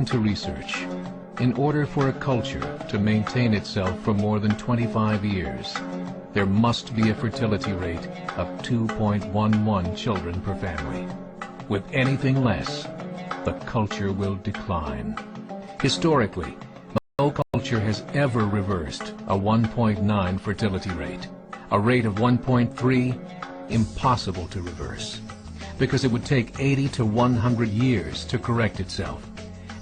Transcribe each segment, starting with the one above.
to research. In order for a culture to maintain itself for more than 25 years, there must be a fertility rate of 2.11 children per family. With anything less, the culture will decline. Historically, no culture has ever reversed a 1.9 fertility rate. A rate of 1.3, impossible to reverse, because it would take 80 to 100 years to correct itself,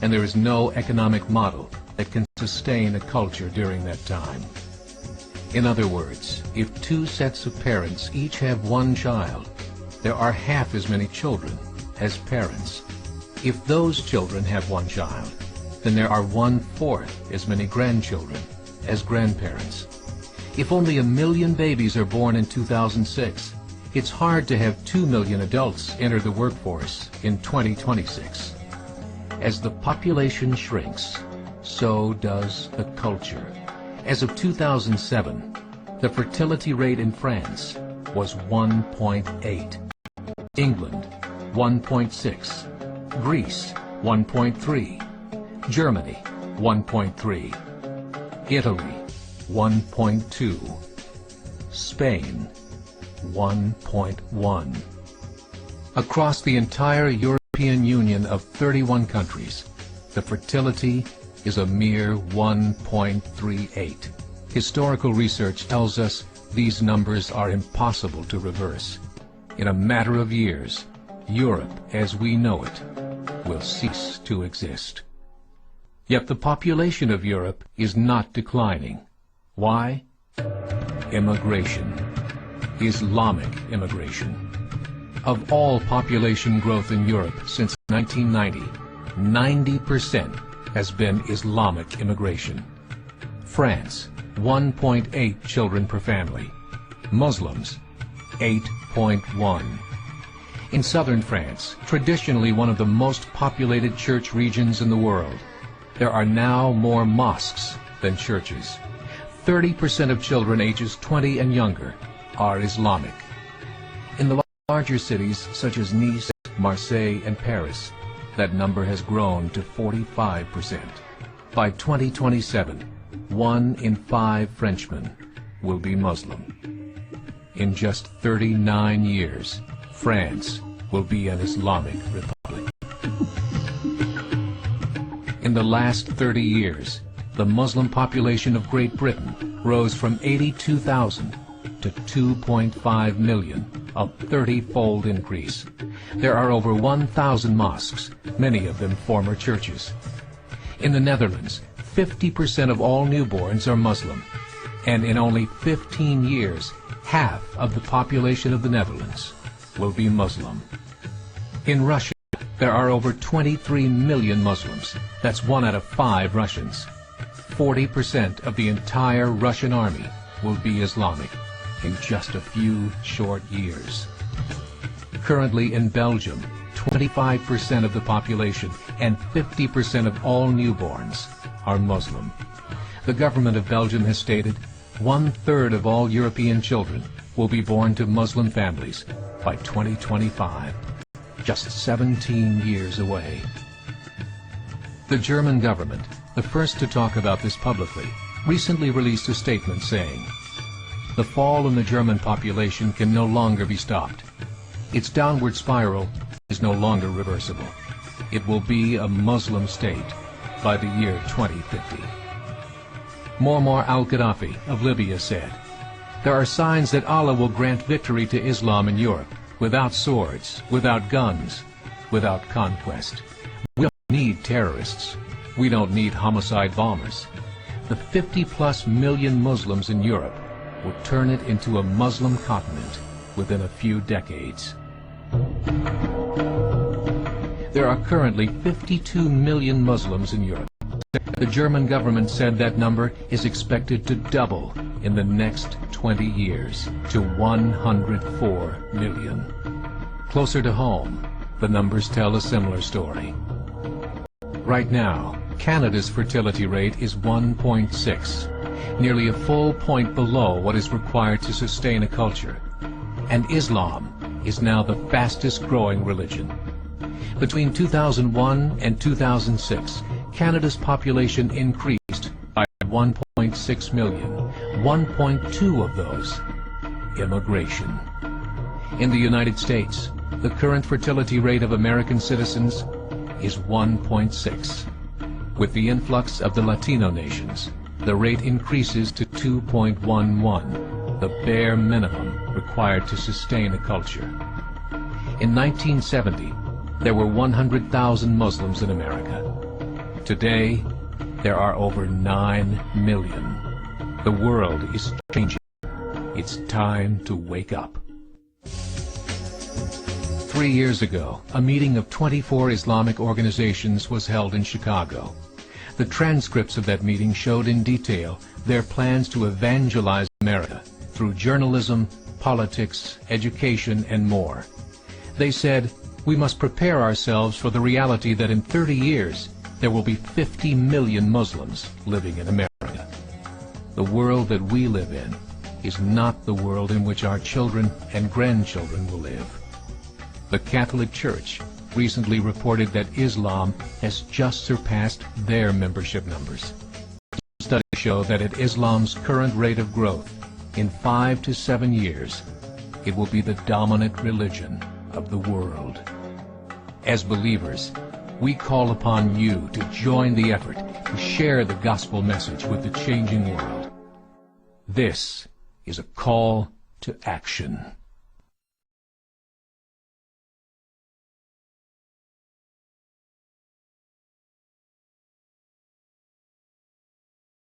and there is no economic model that can sustain a culture during that time. In other words, if two sets of parents each have one child, there are half as many children as parents. If those children have one child, then there are 1/4 as many grandchildren as grandparents. If only 1 million babies are born in 2006, it's hard to have 2 million adults enter the workforce in 2026. As the population shrinks, so does the culture. As of 2007, the fertility rate in France was 1.8, England 1.6, Greece 1.3, Germany 1.3, Italy 1.2, Spain 1.1. Across the entire European Union of 31 countries, the fertility is a mere 1.38. Historical research tells us these numbers are impossible to reverse. In a matter of years, Europe as we know it will cease to exist. Yet the population of Europe is not declining. Why? Immigration. Islamic immigration. Of all population growth in Europe since 1990, 90% has been Islamic immigration. France, 1.8 children per family. Muslims, 8.1. In southern France, traditionally one of the most populated church regions in the world, there are now more mosques than churches. 30% of children ages 20 and younger are Islamic. In the larger cities such as Nice, Marseille, and Paris, that number has grown to 45%. By 2027, 1 in 5 Frenchmen will be Muslim. In just 39 years, France will be an Islamic republic. In the last 30 years, the Muslim population of Great Britain rose from 82,000 to 2.5 million, a 30-fold increase. There are over 1,000 mosques, many of them former churches. In the Netherlands, 50% of all newborns are Muslim, and in only 15 years, half of the population of the Netherlands will be Muslim. In Russia, there are over 23 million Muslims. That's 1 out of 5 Russians. 40% of the entire Russian army will be Islamic in just a few short years. Currently in Belgium, 25% of the population and 50% of all newborns are Muslim. The government of Belgium has stated 1/3 of all European children will be born to Muslim families by 2025, just 17 years away. The German government, the first to talk about this publicly, recently released a statement saying, "The fall in the German population can no longer be stopped. Its downward spiral is no longer reversible. It will be a Muslim state by the year 2050. Muammar al-Gaddafi of Libya said, "There are signs that Allah will grant victory to Islam in Europe, without swords, without guns, without conquest. We don't need terrorists. We don't need homicide bombers. The 50+ million Muslims in Europe will turn it into a Muslim continent within a few decades." There are currently 52 million Muslims in Europe. The German government said that number is expected to double in the next 20 years to 104 million. Closer to home, the numbers tell a similar story. Right now, Canada's fertility rate is 1.6, nearly a full point below what is required to sustain a culture. And Islam is now the fastest growing religion. Between 2001 and 2006, Canada's population increased by 1.6 million, 1.2 of those immigration. In the United States, the current fertility rate of American citizens is 1.6. With the influx of the Latino nations, the rate increases to 2.11, the bare minimum required to sustain a culture. In 1970, there were 100,000 Muslims in America. Today, there are over 9 million. The world is changing. It's time to wake up. 3 years ago, a meeting of 24 Islamic organizations was held in Chicago. The transcripts of that meeting showed in detail their plans to evangelize America through journalism, politics, education, and more. They said, we must prepare ourselves for the reality that in 30 years, there will be 50 million Muslims living in America. The world that we live in is not the world in which our children and grandchildren will live. The Catholic Church recently reported that Islam has just surpassed their membership numbers. Studies show that at Islam's current rate of growth, in 5 to 7 years, it will be the dominant religion of the world. As believers, we call upon you to join the effort to share the gospel message with the changing world. This is a call to action.